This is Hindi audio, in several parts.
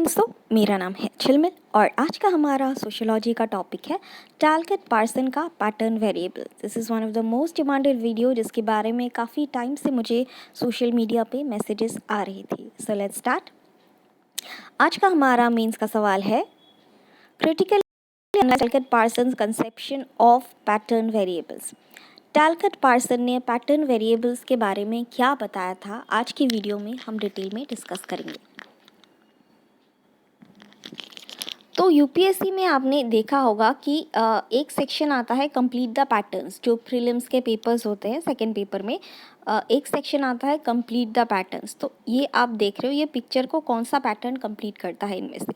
दोस्तों, मेरा नाम है चिलमिल और आज का हमारा सोशियोलॉजी का टॉपिक है टैलकट पार्सन का pattern variable. This is one of the most demanded video जिसके बारे में काफ़ी टाइम से मुझे सोशल मीडिया पे मैसेजेस आ रही थी। So let's start. आज का हमारा मेंस का सवाल है critical Talcott Parson conception of pattern variables. Talcott Parson ने पैटर्न वेरिएबल्स के बारे में क्या बताया था, आज की वीडियो में हम डिटेल में डिस्कस करेंगे। तो यूपीएससी में आपने देखा होगा कि एक सेक्शन आता है कंप्लीट द पैटर्न्स। जो प्रीलिम्स के पेपर्स होते हैं सेकंड पेपर में एक सेक्शन आता है कंप्लीट द पैटर्न्स। तो ये आप देख रहे हो, ये पिक्चर को कौन सा पैटर्न कंप्लीट करता है इनमें से।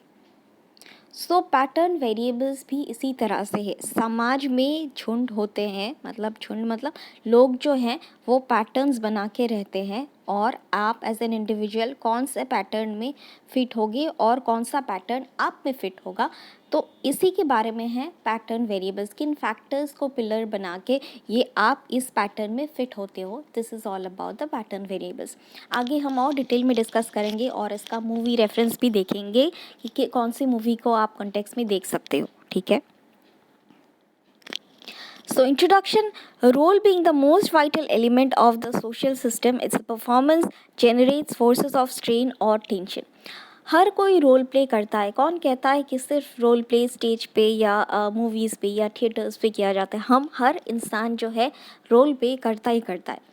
सो पैटर्न वेरिएबल्स भी इसी तरह से है। समाज में झुंड होते हैं, मतलब झुंड मतलब लोग जो हैं वो पैटर्न्स बना के रहते हैं और आप एज एन इंडिविजुअल कौन से पैटर्न में फ़िट होगे और कौन सा पैटर्न आप में फ़िट होगा। तो इसी के बारे में है पैटर्न वेरिएबल्स। किन फैक्टर्स को पिलर बना के ये आप इस पैटर्न में फ़िट होते हो, this is all about the pattern variables. आगे हम और डिटेल में डिस्कस करेंगे और इसका मूवी रेफरेंस भी देखेंगे कि कौन सी मूवी को आप कॉन्टेक्स्ट में देख सकते हो। ठीक है। So introduction, role being the most vital element of the social system, its performance generates forces of strain or tension. हर कोई रोल प्ले करता है। कौन कहता है कि सिर्फ रोल प्ले स्टेज पे या मूवीज़ पे या थिएटर्स पे किया जाता है। हम हर इंसान जो है रोल प्ले करता ही करता है।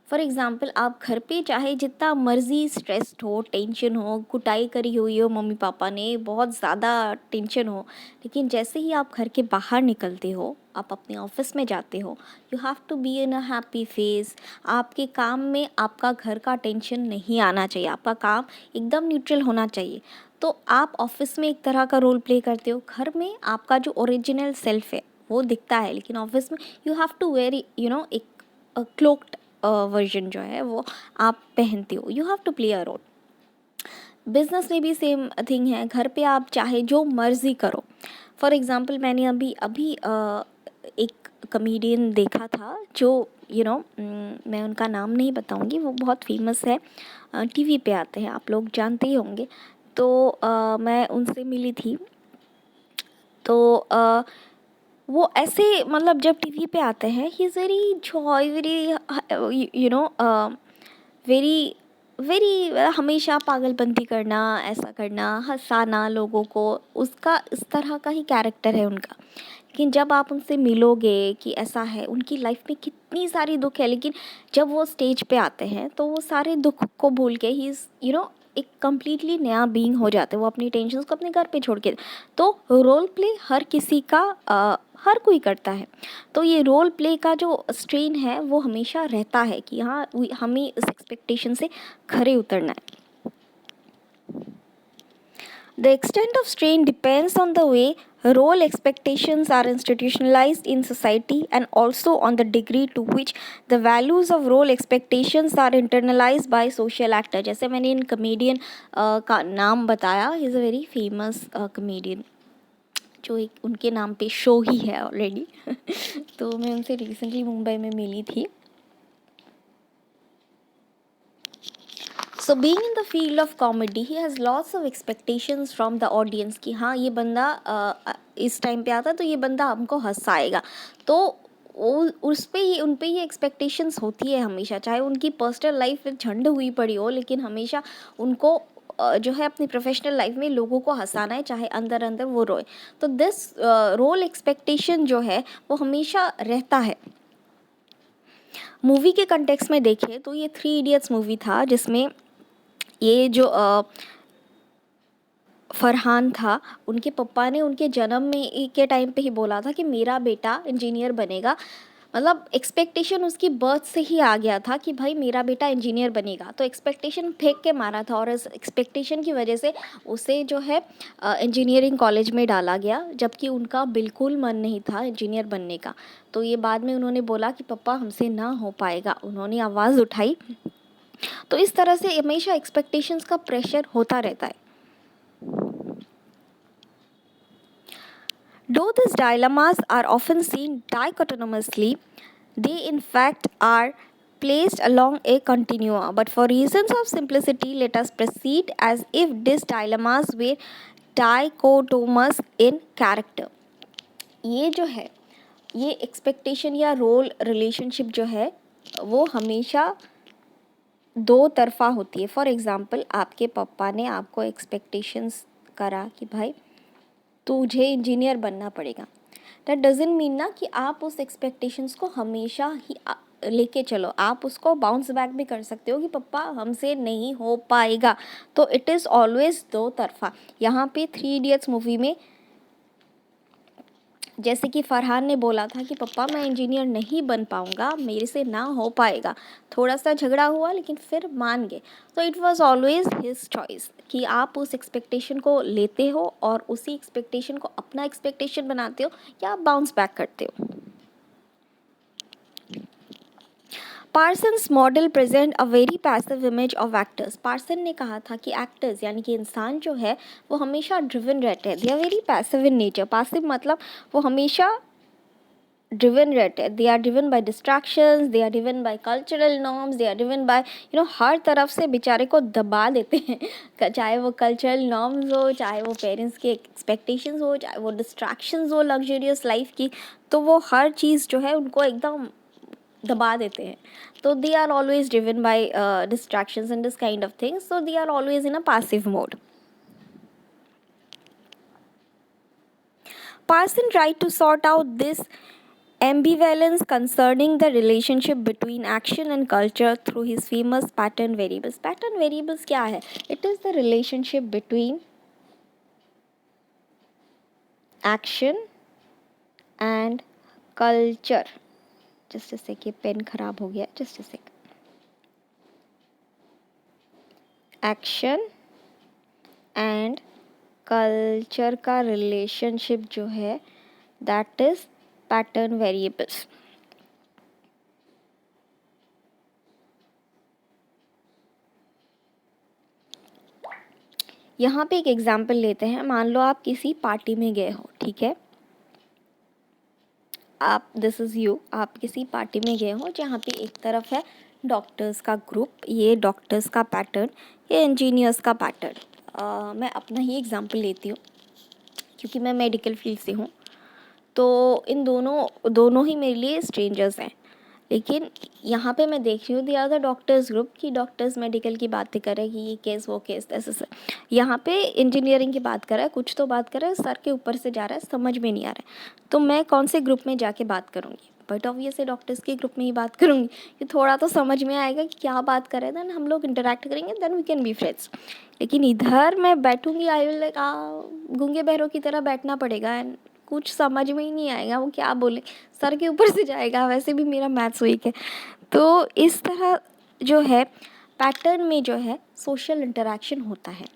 फॉर एग्ज़ाम्पल, आप घर पे चाहे जितना मर्ज़ी स्ट्रेस्ड हो, टेंशन हो, कुटाई करी हुई हो मम्मी पापा ने, बहुत ज़्यादा टेंशन हो, लेकिन जैसे ही आप घर के बाहर निकलते हो, आप अपने ऑफिस में जाते हो, you have to be in a happy face. आपके काम में आपका घर का टेंशन नहीं आना चाहिए, आपका काम एकदम न्यूट्रल होना चाहिए। तो आप ऑफिस में एक तरह का रोल प्ले करते हो, घर में आपका जो ओरिजिनल सेल्फ है वो दिखता है, लेकिन ऑफिस में यू हैव टू वेरी एक क्लोक्ड वर्जन जो है वो आप पहनते हो। You have to play a role. Business में भी सेम थिंग है। घर पे आप चाहे जो मर्जी करो। फॉर एग्ज़ाम्पल, मैंने अभी अभी एक कमेडियन देखा था जो मैं उनका नाम नहीं बताऊंगी, वो बहुत फेमस है, टीवी पे आते हैं, आप लोग जानते ही होंगे। तो मैं उनसे मिली थी। तो वो ऐसे मतलब जब टीवी पे आते हैं, he is very Joy, very very very हमेशा पागलपंती करना, ऐसा करना, हंसाना लोगों को, उसका इस तरह का ही कैरेक्टर है उनका। लेकिन जब आप उनसे मिलोगे कि ऐसा है, उनकी लाइफ में कितनी सारी दुख है, लेकिन जब वो स्टेज पे आते हैं तो वो सारे दुख को भूल के ही एक कम्प्लीटली नया बीइंग हो जाते हैं। वो अपनी टेंशन्स को अपने घर पे छोड़ के। तो रोल प्ले हर किसी का हर कोई करता है। तो ये रोल प्ले का जो स्ट्रेन है वो हमेशा रहता है कि हाँ, हमें इस एक्सपेक्टेशन से खरे उतरना है। The extent of strain depends on the way role expectations are institutionalized in society and also on the degree to which the values of role expectations are internalized by social actor। जैसे मैंने इन कमेडियन का नाम बताया, he is a very famous comedian, जो एक उनके नाम पे शो ही है ऑलरेडी। तो मैं उनसे रिसेंटली मुंबई में मिली थी। So being in the field of comedy, he has lots of expectations from the audience कि हाँ, ये बंदा इस टाइम पे आता है तो ये बंदा हमको हंसाएगा। तो उस पे ही उन पे ये एक्सपेक्टेशंस होती है हमेशा, चाहे उनकी पर्सनल लाइफ में झंड हुई पड़ी हो, लेकिन हमेशा उनको जो है अपनी प्रोफेशनल लाइफ में लोगों को हंसाना है, चाहे अंदर अंदर वो रोए। तो दिस रोल एक्सपेक्टेशन जो है वो हमेशा रहता है। मूवी के कंटेक्स्ट में देखें तो ये 3 इडियट्स मूवी था, जिसमें ये जो फरहान था, उनके पापा ने उनके जन्म में के टाइम पे ही बोला था कि मेरा बेटा इंजीनियर बनेगा। मतलब एक्सपेक्टेशन उसकी बर्थ से ही आ गया था कि भाई मेरा बेटा इंजीनियर बनेगा। तो एक्सपेक्टेशन फेंक के मारा था और इस एक्सपेक्टेशन की वजह से उसे जो है इंजीनियरिंग कॉलेज में डाला गया, जबकि उनका बिल्कुल मन नहीं था इंजीनियर बनने का। तो ये बाद में उन्होंने बोला कि पापा हमसे ना हो पाएगा, उन्होंने आवाज़ उठाई। तो इस तरह से हमेशा एक्सपेक्टेशंस का प्रेशर होता रहता है। Though these dilemmas are often seen dichotomously, they in fact are placed along a continua, but for reasons of simplicity, let us proceed as if these dilemmas were dichotomous in character. ये जो है, ये एक्सपेक्टेशन या रोल रिलेशनशिप जो है वो हमेशा दो तरफ़ा होती है. फॉर एग्ज़ाम्पल, आपके पापा ने आपको एक्सपेक्टेशंस करा कि भाई तुझे इंजीनियर बनना पड़ेगा. दैट डजंट मीन ना कि आप उस एक्सपेक्टेशंस को हमेशा ही लेके चलो. आप उसको बाउंस बैक भी कर सकते हो कि पप्पा हमसे नहीं हो पाएगा. तो इट इज़ ऑलवेज दो तरफ़ा. यहाँ पे 3 इडियट्स मूवी में जैसे कि फरहान ने बोला था कि पप्पा मैं इंजीनियर नहीं बन पाऊँगा, मेरे से ना हो पाएगा. थोड़ा सा झगड़ा हुआ लेकिन फिर मान गए. तो it was always his choice कि आप उस एक्सपेक्टेशन को लेते हो और उसी एक्सपेक्टेशन को अपना एक्सपेक्टेशन बनाते हो या आप बाउंस बैक करते हो. Parsons model present a very passive image of actors. Parson ने कहा था कि एक्टर्स यानी कि इंसान जो है वो हमेशा ड्रिवन रहते हैं. They are very passive in nature. Passive मतलब वो हमेशा ड्रिवन रहते हैं. They are driven by distractions, they are driven by cultural norms, they are driven by हर तरफ से बेचारे को दबा देते हैं. चाहे वो कल्चरल नॉर्म्स हो, चाहे वो पेरेंट्स के एक्सपेक्टेशंस हो, चाहे वो डिस्ट्रैक्शंस हो लग्जरियस लाइफ की, तो वो हर चीज़ जो है उनको एकदम दबा देते हैं. तो they are always driven by distractions and this kind of things. So they are always in a passive mode. Parson tried to sort out this ambivalence concerning the relationship between action and culture through his famous pattern variables. Pattern variables क्या है? It is the relationship between action and culture. Just a sec, ये पेन खराब हो गया. Just a sec. Action and culture का relationship जो है that is pattern variables. यहाँ पे एक एग्जाम्पल लेते हैं. मान लो आप किसी पार्टी में गए हो, ठीक है. आप दिस इज़ यू, आप किसी पार्टी में गए हो जहाँ पे एक तरफ है डॉक्टर्स का ग्रुप, ये डॉक्टर्स का पैटर्न, ये इंजीनियर्स का पैटर्न. मैं अपना ही एग्जांपल लेती हूँ क्योंकि मैं मेडिकल फील्ड से हूँ. तो इन दोनों ही मेरे लिए स्ट्रेंजर्स हैं. लेकिन यहाँ पे मैं देख रही हूँ दिया द डॉक्टर्स ग्रुप की डॉक्टर्स मेडिकल की बातें कर रहे हैं कि ये केस वो केस ऐसे से. यहाँ पे इंजीनियरिंग की बात कर रहा है, कुछ तो बात कर रहा है, सर के ऊपर से जा रहा है, समझ में नहीं आ रहा है. तो मैं कौन से ग्रुप में जाके बात करूँगी? बट ऑब्वियसली डॉक्टर्स के ग्रुप में ही बात करूँगी कि थोड़ा तो समझ में आएगा कि क्या बात कर रहे हैं. देन हम लोग इंटरेक्ट करेंगे, then we can be friends. लेकिन इधर मैं बैठूँगी, आई विल लाइक गूंगे बहरों की तरह बैठना पड़ेगा एंड कुछ समझ में ही नहीं आएगा वो क्या बोले, सर के ऊपर से जाएगा. वैसे भी मेरा मैथ्स वीक है. तो इस तरह जो है पैटर्न में जो है सोशल इंटरेक्शन होता है.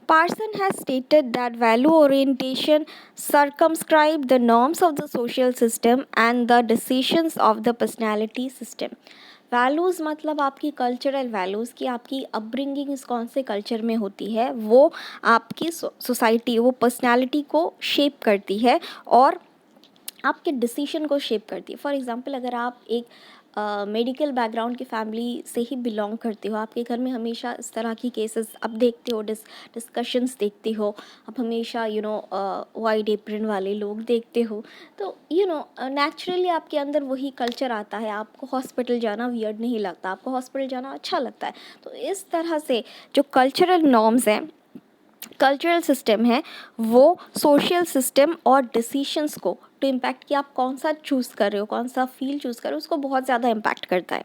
Parson has stated that value orientation circumscribe the norms of the social system and the decisions of the personality system. Values मतलब आपकी कल्चरल वैल्यूज़ की आपकी अपब्रिंगिंग कौन से कल्चर में होती है, वो आपकी सोसाइटी, वो पर्सनालिटी को शेप करती है और आपके डिसीजन को शेप करती है. फॉर एग्ज़ाम्पल, अगर आप एक मेडिकल बैकग्राउंड की फैमिली से ही बिलोंग करते हो, आपके घर में हमेशा इस तरह की केसेस आप देखते हो, डिस्कशंस देखते हो, आप हमेशा वाइट एप्रन वाले लोग देखते हो. तो नेचुरली आपके अंदर वही कल्चर आता है. आपको हॉस्पिटल जाना वियर्ड नहीं लगता, आपको हॉस्पिटल जाना अच्छा लगता है. तो इस तरह से जो कल्चरल नॉर्म्स हैं, कल्चरल सिस्टम है, वो सोशल सिस्टम और डिसीशंस को टू इम्पैक्ट कि आप कौन सा चूज़ कर रहे हो, कौन सा फील्ड चूज़ कर रहे हो, उसको बहुत ज़्यादा इम्पैक्ट करता है.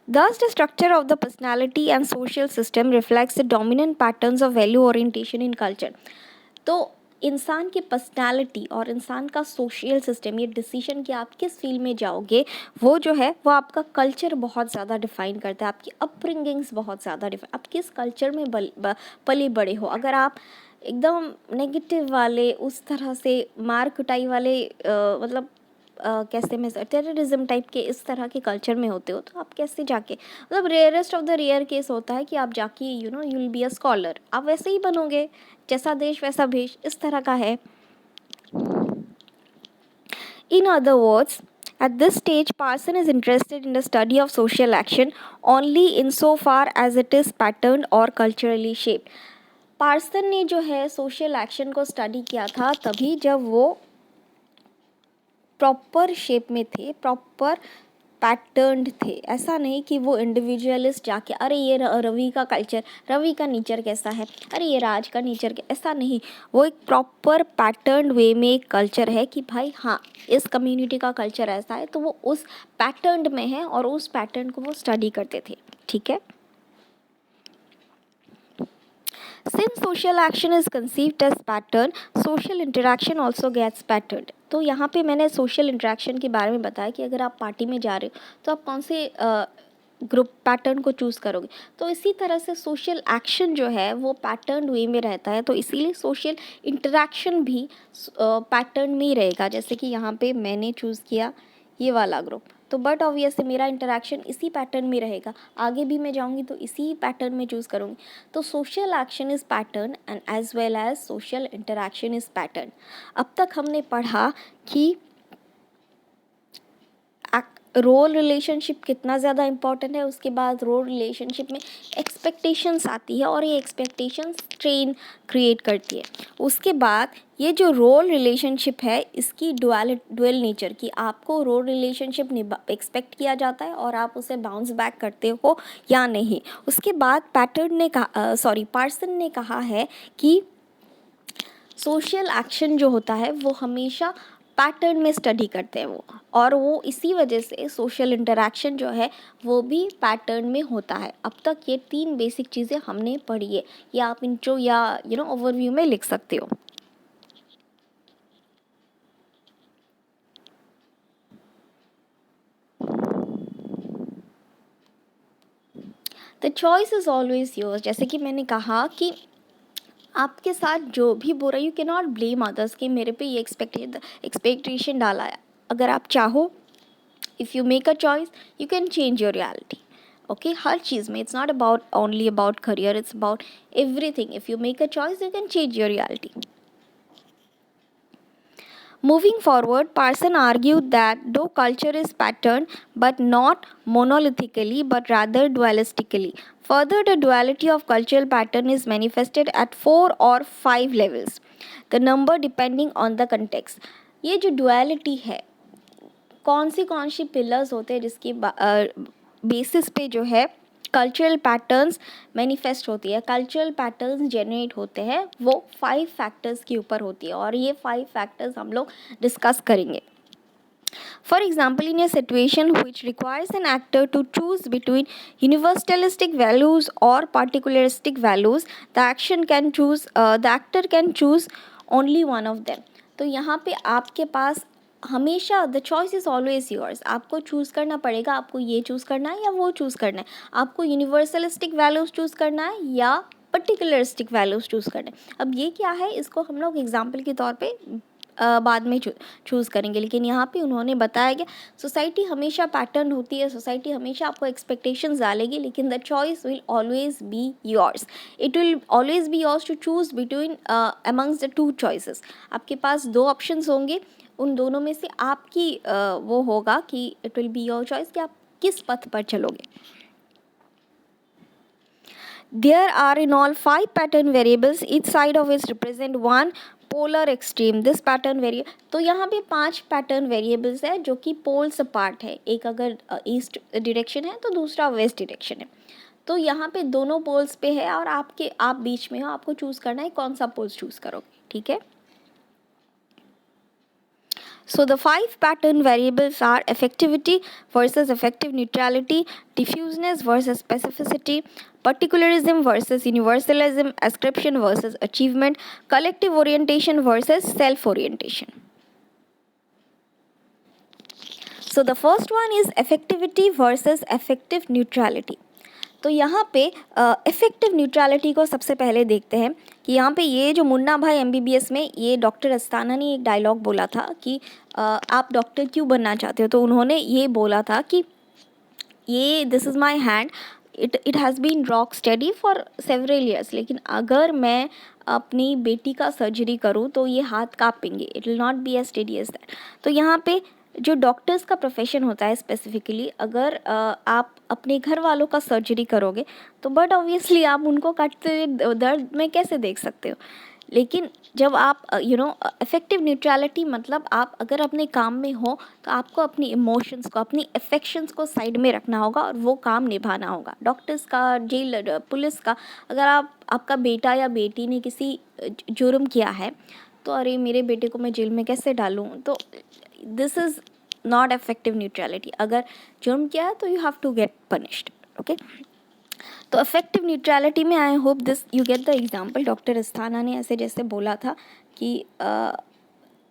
Thus, the structure of the personality and social system reflects the dominant patterns of value orientation in culture. तो इंसान की पर्सनालिटी और इंसान का सोशल सिस्टम, ये डिसीजन कि आप किस फील्ड में जाओगे, वो जो है वो आपका कल्चर बहुत ज़्यादा डिफ़ाइन करता है. आपकी अपब्रिंगिंग्स बहुत ज़्यादा डिफाइन, आप किस कल्चर में पले बड़े हो. अगर आप एकदम नेगेटिव वाले, उस तरह से मार कुटाई वाले मतलब कैसे में टेररिज्म टाइप के इस तरह के कल्चर में होते हो, तो आप कैसे जाके, मतलब rarest of the rare case होता है कि आप जाके you will be a scholar, आप वैसे ही बनोगे, जैसा देश वैसा भेष, इस तरह का है. In other words, at this stage, Parson is interested in the study of social action only insofar as it is patterned or culturally shaped. Parson ने जो है सोशल एक्शन को स्टडी किया था तभी जब वो प्रॉपर शेप में थे, प्रॉपर पैटर्न्ड थे। ऐसा नहीं कि वो इंडिविजुअलिस्ट जाके अरे ये रवि का कल्चर, रवि का नेचर कैसा है, अरे ये राज का नेचर ऐसा नहीं। वो एक प्रॉपर पैटर्न वे में एक कल्चर है कि भाई हाँ इस कम्युनिटी का कल्चर ऐसा है, तो वो उस पैटर्न में है और उस पैटर्न को वो स्टडी करते थे। ठीक है। Since social action is conceived as pattern, social interaction also gets patterned. तो यहाँ पे मैंने social interaction के बारे में बताया कि अगर आप पार्टी में जा रहे हो तो आप कौन से ग्रुप पैटर्न को चूज़ करोगे। तो इसी तरह से सोशल एक्शन जो है वो पैटर्न वे में रहता है, तो इसीलिए सोशल इंटरेक्शन भी पैटर्न में ही रहेगा। जैसे कि यहाँ पे मैंने चूज़ किया ये वाला ग्रुप, तो बट ऑब्वियसली मेरा इंटरेक्शन इसी पैटर्न में रहेगा। आगे भी मैं जाऊँगी तो इसी पैटर्न में चूज़ करूँगी। तो social action is pattern and as well as social interaction is pattern. अब तक हमने पढ़ा कि रोल रिलेशनशिप कितना ज़्यादा इम्पॉर्टेंट है। उसके बाद रोल रिलेशनशिप में एक्सपेक्टेशंस आती है और ये एक्सपेक्टेशंस स्ट्रेन क्रिएट करती है। उसके बाद ये जो रोल रिलेशनशिप है इसकी डुअल नेचर की, आपको रोल रिलेशनशिप एक्सपेक्ट किया जाता है और आप उसे बाउंस बैक करते हो या नहीं। उसके बाद पार्सन ने कहा है कि सोशल एक्शन जो होता है वो हमेशा पैटर्न में स्टडी करते हैं वो, और वो इसी वजह से सोशल इंटरेक्शन जो है वो भी पैटर्न में होता है। अब तक ये 3 बेसिक चीज़ें हमने पढ़ी है, या आप इंट्रो या ओवरव्यू में लिख सकते हो। The choice is always yours. जैसे कि मैंने कहा कि आपके साथ जो भी बुरा, you can not blame others कि मेरे पे ये एक्सपेक्टेशन डाला है। अगर आप चाहो, if you make a choice you can change your reality. Okay, हर चीज़ में, it's not about only about career, it's about everything. If you make a choice you can change your reality. Moving forward, Parson argued that though culture is patterned but not monolithically but rather dualistically. Further, the duality of cultural pattern is manifested at 4 or 5 levels, the number depending on the context. ये जो duality है, कौन सी पिलर्स होते हैं जिसकी बेसिस पे जो है कल्चरल पैटर्न्स मैनिफेस्ट होती है, कल्चरल पैटर्न्स जनरेट होते हैं, वो 5 फैक्टर्स के ऊपर होती है और ये 5 फैक्टर्स हम लोग डिस्कस करेंगे। For example, in a situation which requires an actor to choose between universalistic values or particularistic values, the actor can choose only one of them. तो यहाँ पे आपके पास हमेशा the choice is always yours. आपको चूज़ करना पड़ेगा, आपको ये चूज़ करना है या वो चूज़ करना है, आपको यूनिवर्सलिस्टिक वैल्यूज़ चूज़ करना है या पर्टिकुलरिस्टिक वैल्यूज़ चूज़ करना है। अब ये क्या है, इसको हम लोग एग्जाम्पल के तौर पे बाद में चूज़ करेंगे, लेकिन यहाँ पे उन्होंने बताया कि सोसाइटी हमेशा पैटर्न होती है, सोसाइटी हमेशा आपको एक्सपेक्टेशंस डालेगी, लेकिन the choice will always be yours. It will always be yours to choose between amongst the 2 choices. आपके पास 2 ऑप्शंस होंगे, उन दोनों में से आपकी वो होगा कि it will be your choice कि आप किस पथ पर चलोगे। There are in all 5 pattern variables, each side of which represent one polar extreme. This pattern variable, तो यहाँ पे 5 पैटर्न वेरिएबल्स है जो कि पोल्स अपार्ट है। एक अगर ईस्ट डायरेक्शन है तो दूसरा वेस्ट डायरेक्शन है। तो यहाँ पे दोनों पोल्स पे है और आप बीच में हो, आपको चूज़ करना है कौन सा पोल्स चूज़ करोगे। ठीक है। So the 5 pattern variables are effectivity versus effective neutrality, diffuseness versus specificity, particularism versus universalism, ascription versus achievement, collective orientation versus self-orientation. So the first one is effectivity versus effective neutrality. तो यहाँ पे इफ़ेक्टिव न्यूट्रलिटी को सबसे पहले देखते हैं कि यहाँ पे ये जो मुन्ना भाई एमबीबीएस में ये डॉक्टर अस्थाना ने एक डायलॉग बोला था कि आप डॉक्टर क्यों बनना चाहते हो। तो उन्होंने ये बोला था कि ये this is my hand, it has been rock steady for several years, लेकिन अगर मैं अपनी बेटी का सर्जरी करूँ तो ये हाथ काँपेंगे, it will not be as steady as that. तो यहाँ पे जो डॉक्टर्स का प्रोफेशन होता है स्पेसिफिकली, अगर आप अपने घर वालों का सर्जरी करोगे तो बट ऑब्वियसली आप उनको काटते दर्द में कैसे देख सकते हो। लेकिन जब आप इफ़ेक्टिव न्यूट्रलिटी मतलब आप अगर अपने काम में हो तो आपको अपनी इमोशंस को, अपनी अफेक्शंस को साइड में रखना होगा और वो काम निभाना होगा। डॉक्टर्स का, जेल, पुलिस का, अगर आपका बेटा या बेटी ने किसी जुर्म किया है तो अरे मेरे बेटे को मैं जेल में कैसे डालूँ, तो this is not effective neutrality. अगर जुर्म किया है तो you have to get punished, okay. तो इफेक्टिव न्यूट्रलिटी में I hope this you get the example. Doctor Asthana ने ऐसे जैसे बोला था कि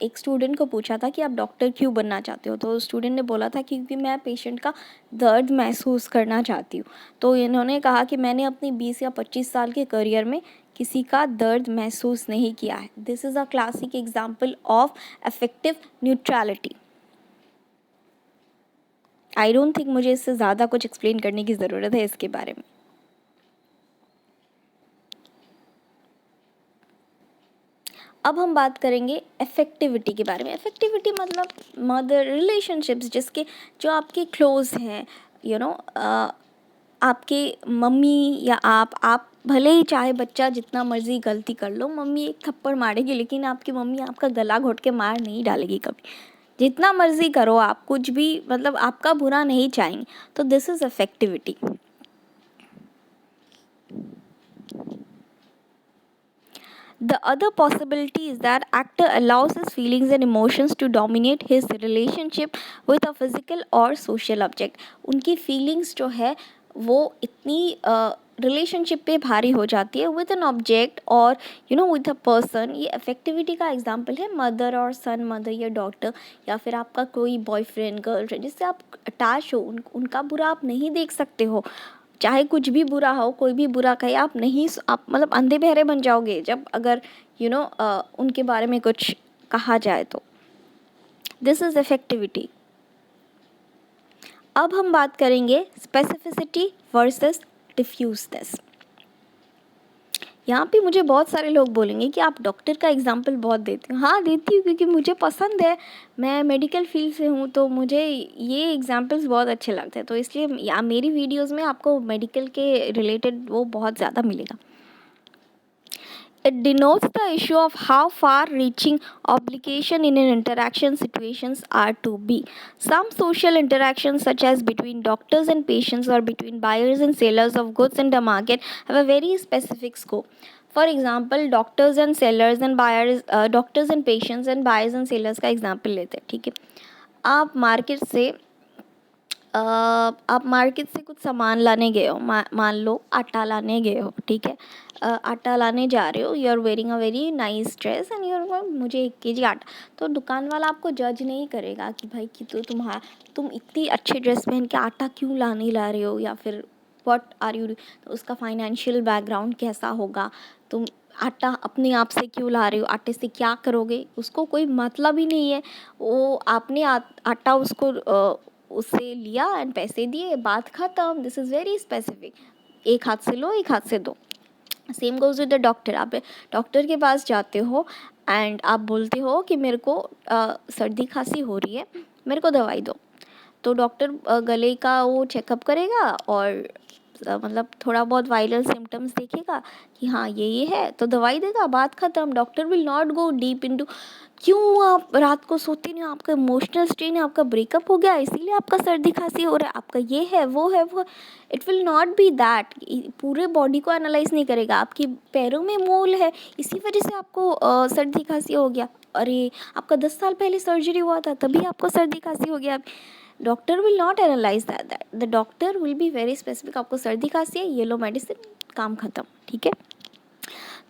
एक स्टूडेंट को पूछा था कि आप डॉक्टर क्यों बनना चाहते हो, तो स्टूडेंट ने बोला था क्योंकि मैं पेशेंट का दर्द महसूस करना चाहती हूँ। तो इन्होंने कहा कि मैंने अपनी 20 या 25 साल के करियर में किसी का दर्द महसूस नहीं किया है। This is a classic example of effective neutrality. I don't think मुझे इससे ज़्यादा कुछ एक्सप्लेन करने की ज़रूरत है इसके बारे में। अब हम बात करेंगे इफ़ेक्टिविटी के बारे में। इफ़ेक्टिविटी मतलब मदर रिलेशनशिप्स, जिसके जो आपके क्लोज हैं, आपके मम्मी या आप भले ही चाहे बच्चा जितना मर्जी गलती कर लो, मम्मी एक थप्पड़ मारेगी लेकिन आपकी मम्मी आपका गला घोट के मार नहीं डालेगी कभी। जितना मर्जी करो आप, कुछ भी मतलब आपका बुरा नहीं चाहेंगे। तो this is effectivity. The other possibility is that actor allows his feelings and emotions to dominate his relationship with a physical or social object. उनकी feelings जो है वो इतनी रिलेशनशिप पे भारी हो जाती है विद एन ऑब्जेक्ट और विद अ पर्सन। ये अफेक्टिविटी का एग्जांपल है मदर और सन, मदर या डॉटर, या फिर आपका कोई बॉयफ्रेंड, गर्लफ्रेंड जिससे आप अटैच हो, उनका बुरा आप नहीं देख सकते हो। चाहे कुछ भी बुरा हो, कोई भी बुरा कहे, आप मतलब अंधे बहरे बन जाओगे जब अगर उनके बारे में कुछ कहा जाए तो। This is effectivity. अब हम बात करेंगे स्पेसिफिसिटी वर्सेस डिफ्यूजनेस। यहाँ पे मुझे बहुत सारे लोग बोलेंगे कि आप डॉक्टर का एग्जाम्पल बहुत देते हो। हाँ, देती हूँ क्योंकि मुझे पसंद है, मैं मेडिकल फील्ड से हूँ तो मुझे ये एग्जाम्पल्स बहुत अच्छे लगते हैं, तो इसलिए या मेरी वीडियोस में आपको मेडिकल के रिलेटेड वो बहुत ज़्यादा मिलेगा। It denotes the issue of how far-reaching obligation in an interaction situations are to be. Some social interactions, such as between doctors and patients or between buyers and sellers of goods in the market, have a very specific scope. For example, doctors and sellers and buyers, doctors and patients and buyers and sellers का example लेते हैं, ठीक है। आप मार्केट से कुछ सामान लाने गए हो, मान लो आटा लाने गए हो, ठीक है। आटा लाने जा रहे हो, you are wearing a very nice dress and your मुझे 1 kg आटा। तो दुकान वाला आपको जज नहीं करेगा कि भाई कि तुम इतनी अच्छी ड्रेस पहन के आटा क्यों ला रहे हो, या फिर व्हाट आर यू, तो उसका फाइनेंशियल बैकग्राउंड कैसा होगा, तुम आटा अपने आप से क्यों ला रहे हो, आटे से क्या करोगे, उसको कोई मतलब ही नहीं है। वो आपने आटा उससे लिया एंड पैसे दिए, बात खत्म। This is very specific. एक हाथ से लो, एक हाथ से दो। Same goes with the doctor. आप डॉक्टर के पास जाते हो एंड आप बोलते हो कि मेरे को सर्दी खांसी हो रही है, मेरे को दवाई दो। तो डॉक्टर गले का वो चेकअप करेगा और मतलब थोड़ा बहुत वायरल सिम्टम्स देखेगा कि हाँ ये है, तो दवाई देगा, बात ख़त्म। Doctor will not go deep into क्यों आप रात को सोते नहीं, आपका इमोशनल स्ट्रेन है, आपका ब्रेकअप हो गया इसीलिए आपका सर्दी खांसी हो रहा है, आपका ये है वो है वो। It will not B that. पूरे बॉडी को एनालाइज नहीं करेगा, आपकी पैरों में मोल है इसी वजह से आपको सर्दी खांसी हो गया, अरे आपका 10 साल पहले सर्जरी हुआ था तभी आपको सर्दी खांसी हो गया। Doctor will not analyse that the doctor will be very specific. आपको सर्दी खांसी है, ये लो मेडिसिन, काम ख़त्म, ठीक है।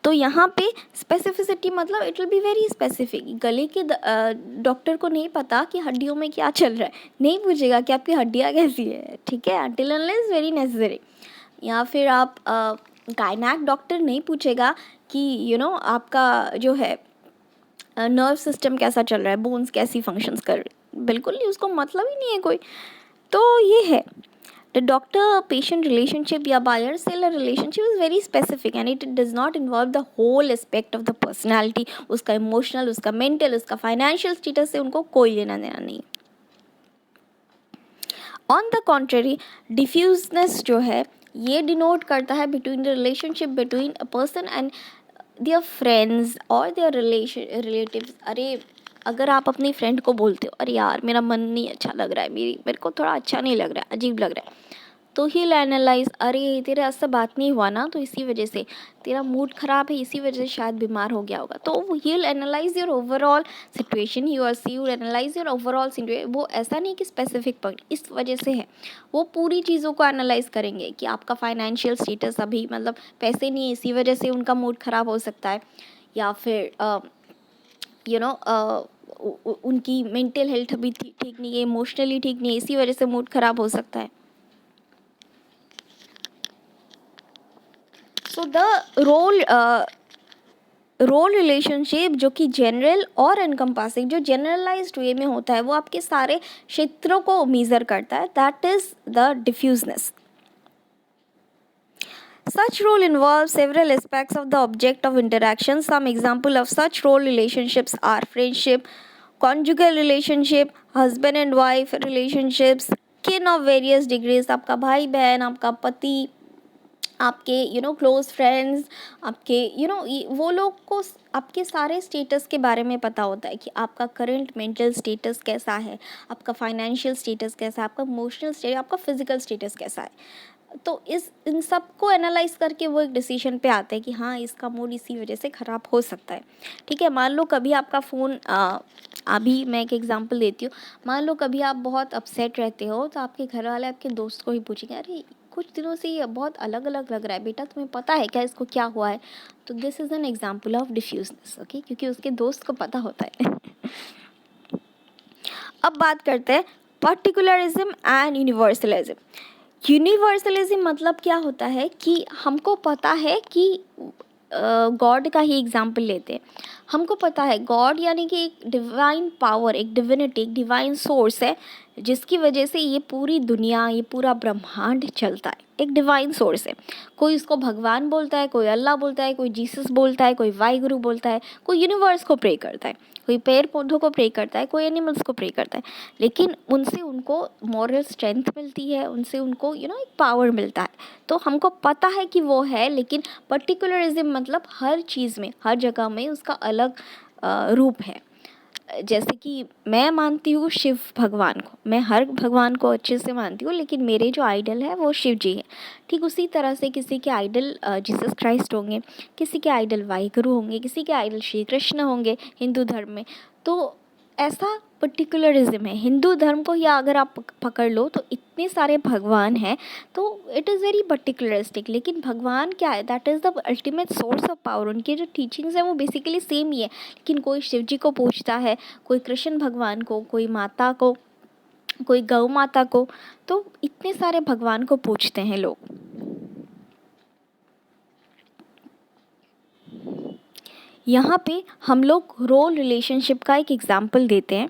तो यहाँ पे स्पेसिफिसिटी मतलब it will be very specific. गले के डॉक्टर को नहीं पता कि हड्डियों में क्या चल रहा है, नहीं पूछेगा कि आपकी हड्डियाँ कैसी है, ठीक है, until unless वेरी नेसेसरी। या फिर आप गायनेक डॉक्टर नहीं पूछेगा कि आपका जो है नर्व सिस्टम कैसा चल रहा है, बोन्स कैसी फंक्शंस कर रही, बिल्कुल नहीं, उसको मतलब ही नहीं है कोई। तो ये है The doctor-patient relationship या buyer-seller relationship is very specific and it does not involve the whole aspect of the personality. उसका emotional, उसका mental, उसका financial status से उनको कोई लेना देना नहीं. On the contrary, diffuseness जो है ये denote करता है between the relationship between a person and their friends or their relatives. अरे अगर आप अपनी फ्रेंड को बोलते हो अरे यार मेरा मन नहीं अच्छा लग रहा है, मेरे को थोड़ा अच्छा नहीं लग रहा है, अजीब लग रहा है, तो ही एनालाइज अरे तेरे ऐसा बात नहीं हुआ ना, तो इसी वजह से तेरा मूड ख़राब है, इसी वजह से शायद बीमार हो गया होगा. तो he analyse your overall situation, he or she you analyse your overall situation. वो ऐसा नहीं कि स्पेसिफिक पॉइंट इस वजह से है, वो पूरी चीज़ों को एनालाइज करेंगे कि आपका फाइनेंशियल स्टेटस अभी मतलब पैसे नहीं है इसी वजह से उनका मूड ख़राब हो सकता है, या फिर उनकी मेंटल हेल्थ अभी ठीक नहीं है, इमोशनली ठीक नहीं है, इसी वजह से मूड ख़राब हो सकता है. सो द रोल रिलेशनशिप जो कि जनरल और एनकम्पासिंग, जो जनरलाइज्ड वे में होता है, वो आपके सारे क्षेत्रों को मेजर करता है. That is the diffuseness. Such role involves several aspects of the object of interaction. Some example of such role relationships are friendship, conjugal relationship, husband and wife relationships, kin of various degrees. आपका भाई बहन, आपका पति, आपके क्लोज फ्रेंड्स, आपके वो लोग को आपके सारे स्टेटस के बारे में पता होता है कि आपका करंट मेंटल स्टेटस कैसा है, आपका फाइनेंशियल स्टेटस कैसा है, आपका इमोशनल स्टेटस, आपका फिजिकल स्टेटस कैसा है. तो इन सब को एनालाइज करके वो एक डिसीजन पे आते हैं कि हाँ इसका मूड इसी वजह से ख़राब हो सकता है. ठीक है, मान लो कभी आपका फ़ोन अभी मैं एक एग्जांपल देती हूँ. मान लो कभी आप बहुत अपसेट रहते हो तो आपके घर वाले आपके दोस्त को ही पूछेंगे अरे कुछ दिनों से ये बहुत अलग अलग लग रहा है बेटा, तुम्हें पता है क्या इसको क्या हुआ है. तो this is an example of diffuseness. Okay, क्योंकि उसके दोस्त को पता होता है. अब बात करते हैं पर्टिकुलरिज्म एंड यूनिवर्सलिज्म. यूनिवर्सलिज्म मतलब क्या होता है कि हमको पता है कि गॉड का ही एग्जाम्पल लेते हैं. हमको पता है गॉड यानी कि एक डिवाइन पावर, एक डिविनिटी, एक डिवाइन सोर्स है जिसकी वजह से ये पूरी दुनिया, ये पूरा ब्रह्मांड चलता है. एक डिवाइन सोर्स है. कोई इसको भगवान बोलता है, कोई अल्लाह बोलता है, कोई जीसस बोलता है, कोई वाहिगुरु बोलता है, कोई यूनिवर्स को प्रे करता है, कोई पेड़ पौधों को प्रे करता है, कोई एनिमल्स को प्रे करता है. लेकिन उनसे उनको मॉरल स्ट्रेंथ मिलती है, उनसे उनको एक पावर मिलता है. तो हमको पता है कि वो है, लेकिन पर्टिकुलरिज्म मतलब हर चीज़ में, हर जगह में उसका अलग रूप है. जैसे कि मैं मानती हूँ शिव भगवान को, मैं हर भगवान को अच्छे से मानती हूँ, लेकिन मेरे जो आइडल है वो शिव जी है. ठीक उसी तरह से किसी के आइडल जीसस क्राइस्ट होंगे, किसी के आइडल वाहिगुरु होंगे, किसी के आइडल श्री कृष्ण होंगे हिंदू धर्म में. तो ऐसा पर्टिकुलरिज्म है. हिंदू धर्म को या अगर आप पकड़ लो तो इतने सारे भगवान हैं, तो इट इज़ वेरी पर्टिकुलरिस्टिक. लेकिन भगवान क्या है, that is the ultimate source of power. उनके जो टीचिंग्स हैं वो बेसिकली सेम ही है, लेकिन कोई शिव जी को पूछता है, कोई कृष्ण भगवान को, कोई माता को, कोई गौ माता को. तो इतने सारे भगवान को पूछते हैं लोग. यहाँ पे हम लोग रोल रिलेशनशिप का एक एग्जाम्पल देते हैं.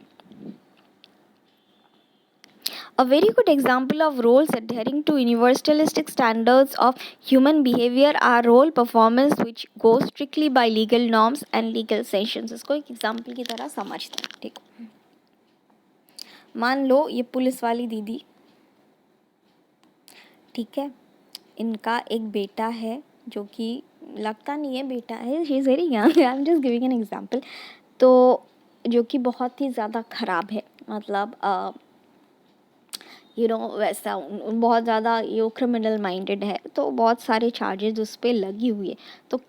A very good example of roles adhering to universalistic standards of human behavior are role performance which go strictly by legal norms and legal sanctions. इसको एक एग्जाम्पल की तरह समझते हैं. ठीक, मान लो ये पुलिस वाली दीदी, ठीक है, इनका एक बेटा है जो कि लगता नहीं है बेटा है, she is very young, I am just giving an example. तो जो कि बहुत ही ज़्यादा ख़राब है, मतलब वैसा बहुत ज़्यादा ये क्रिमिनल माइंडेड है. तो बहुत सारे चार्जेस उस पर लगी हुई है. तो